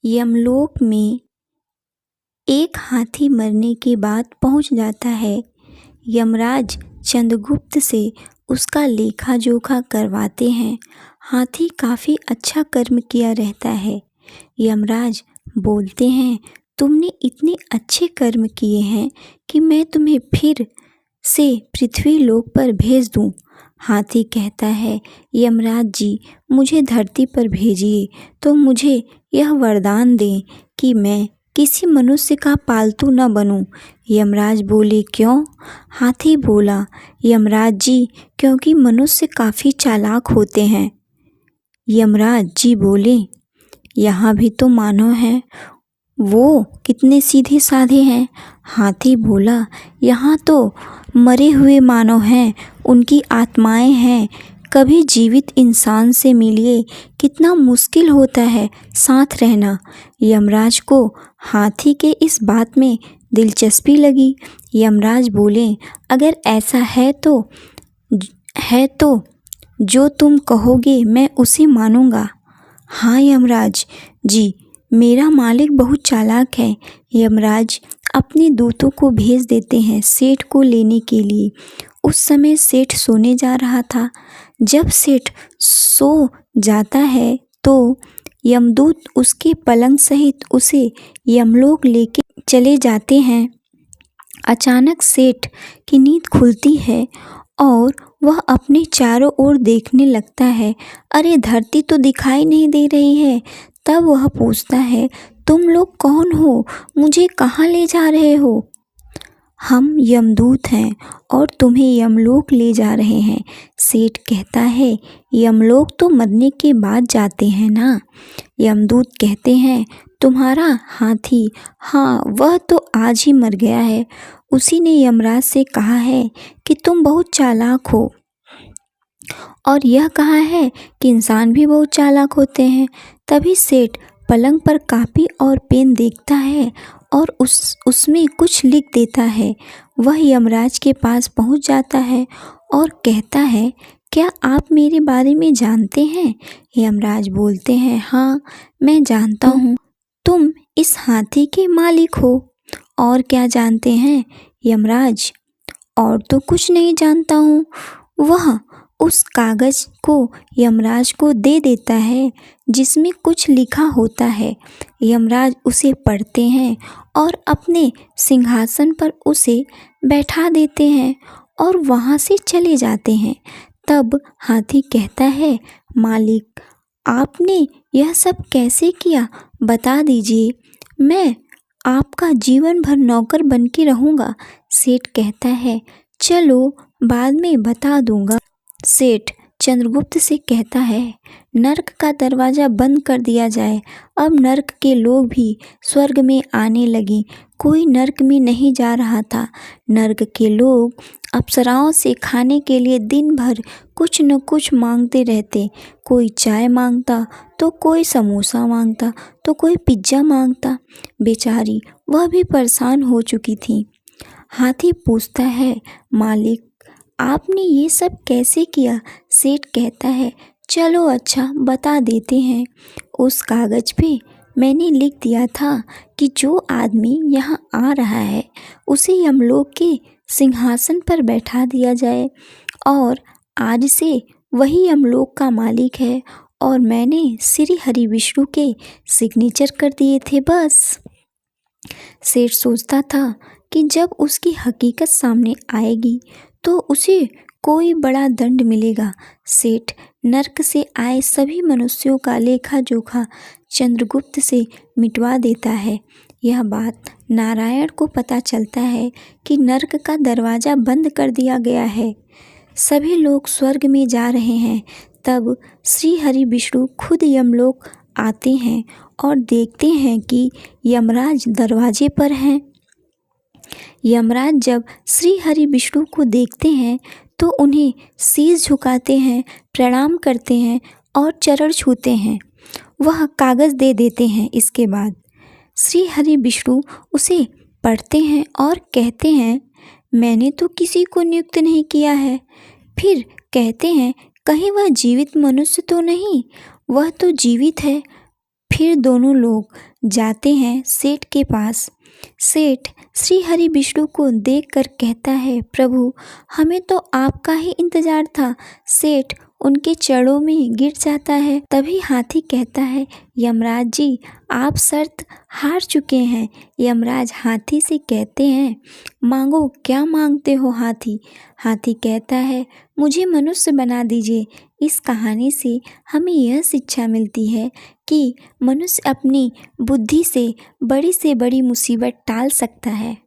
यमलोक में एक हाथी मरने के बाद पहुंच जाता है। यमराज चंद्रगुप्त से उसका लेखा जोखा करवाते हैं। हाथी काफ़ी अच्छा कर्म किया रहता है। यमराज बोलते हैं, तुमने इतने अच्छे कर्म किए हैं कि मैं तुम्हें फिर से पृथ्वी लोक पर भेज दूं। हाथी कहता है, यमराज जी, मुझे धरती पर भेजिए तो मुझे यह वरदान दें कि मैं किसी मनुष्य का पालतू न बनूं। यमराज बोले, क्यों? हाथी बोला, यमराज जी, क्योंकि मनुष्य काफ़ी चालाक होते हैं। यमराज जी बोले, यहाँ भी तो मानव हैं, वो कितने सीधे साधे हैं। हाथी बोला, यहाँ तो मरे हुए मानव हैं, उनकी आत्माएं हैं। कभी जीवित इंसान से मिलिए, कितना मुश्किल होता है साथ रहना। यमराज को हाथी के इस बात में दिलचस्पी लगी। यमराज बोले, अगर ऐसा है तो जो तुम कहोगे मैं उसे मानूंगा। हाँ यमराज जी, मेरा मालिक बहुत चालाक है। यमराज अपने दूतों को भेज देते हैं सेठ को लेने के लिए। उस समय सेठ सोने जा रहा था। जब सेठ सो जाता है तो यमदूत उसके पलंग सहित उसे यमलोक लेके चले जाते हैं। अचानक सेठ की नींद खुलती है और वह अपने चारों ओर देखने लगता है। अरे, धरती तो दिखाई नहीं दे रही है। तब वह पूछता है, तुम लोग कौन हो? मुझे कहाँ ले जा रहे हो? हम यमदूत हैं और तुम्हें यमलोक ले जा रहे हैं। सेठ कहता है, यमलोक तो मरने के बाद जाते हैं ना। यमदूत कहते हैं, तुम्हारा हाथी, हाँ वह तो आज ही मर गया है। उसी ने यमराज से कहा है कि तुम बहुत चालाक हो और यह कहा है कि इंसान भी बहुत चालाक होते हैं। तभी सेठ पलंग पर कापी और पेन देखता है और उसमें कुछ लिख देता है। वह यमराज के पास पहुंच जाता है और कहता है, क्या आप मेरे बारे में जानते हैं? यमराज बोलते हैं, हाँ मैं जानता हूँ, तुम इस हाथी के मालिक हो। और क्या जानते हैं? यमराज, और तो कुछ नहीं जानता हूँ। वह उस कागज को यमराज को दे देता है जिसमें कुछ लिखा होता है। यमराज उसे पढ़ते हैं और अपने सिंहासन पर उसे बैठा देते हैं और वहाँ से चले जाते हैं। तब हाथी कहता है, मालिक, आपने यह सब कैसे किया? बता दीजिए, मैं आपका जीवन भर नौकर बन के रहूँगा। सेठ कहता है, चलो बाद में बता दूंगा। सेठ चंद्रगुप्त से कहता है, नर्क का दरवाज़ा बंद कर दिया जाए। अब नर्क के लोग भी स्वर्ग में आने लगे। कोई नर्क में नहीं जा रहा था। नर्क के लोग अप्सराओं से खाने के लिए दिन भर कुछ न कुछ मांगते रहते। कोई चाय मांगता तो कोई समोसा मांगता तो कोई पिज्ज़ा मांगता। बेचारी वह भी परेशान हो चुकी थी। हाथी पूछता है, मालिक, आपने ये सब कैसे किया? सेठ कहता है, चलो अच्छा बता देते हैं। उस कागज पे मैंने लिख दिया था कि जो आदमी यहाँ आ रहा है उसे यमलोक के सिंहासन पर बैठा दिया जाए और आज से वही यमलोक का मालिक है। और मैंने श्री हरि विष्णु के सिग्नेचर कर दिए थे बस। सेठ सोचता था कि जब उसकी हकीकत सामने आएगी तो उसे कोई बड़ा दंड मिलेगा। सेठ नर्क से आए सभी मनुष्यों का लेखा जोखा चंद्रगुप्त से मिटवा देता है। यह बात नारायण को पता चलता है कि नर्क का दरवाज़ा बंद कर दिया गया है। सभी लोग स्वर्ग में जा रहे हैं। तब श्री हरि विष्णु खुद यमलोक आते हैं और देखते हैं कि यमराज दरवाजे पर हैं। यमराज जब श्री हरि विष्णु को देखते हैं तो उन्हें शीश झुकाते हैं, प्रणाम करते हैं और चरण छूते हैं। वह कागज़ दे देते हैं। इसके बाद श्री हरि विष्णु उसे पढ़ते हैं और कहते हैं, मैंने तो किसी को नियुक्त नहीं किया है। फिर कहते हैं, कहीं वह जीवित मनुष्य तो नहीं? वह तो जीवित है, फिर दोनों लोग जाते हैं सेठ के पास। सेठ श्री हरि विष्णु को देखकर कहता है, प्रभु हमें तो आपका ही इंतजार था। सेठ उनके चरणों में गिर जाता है। तभी हाथी कहता है, यमराज जी आप शर्त हार चुके हैं। यमराज हाथी से कहते हैं, मांगो क्या मांगते हो हाथी। हाथी कहता है, मुझे मनुष्य बना दीजिए। इस कहानी से हमें यह शिक्षा मिलती है कि मनुष्य अपनी बुद्धि से बड़ी मुसीबत टाल सकता है।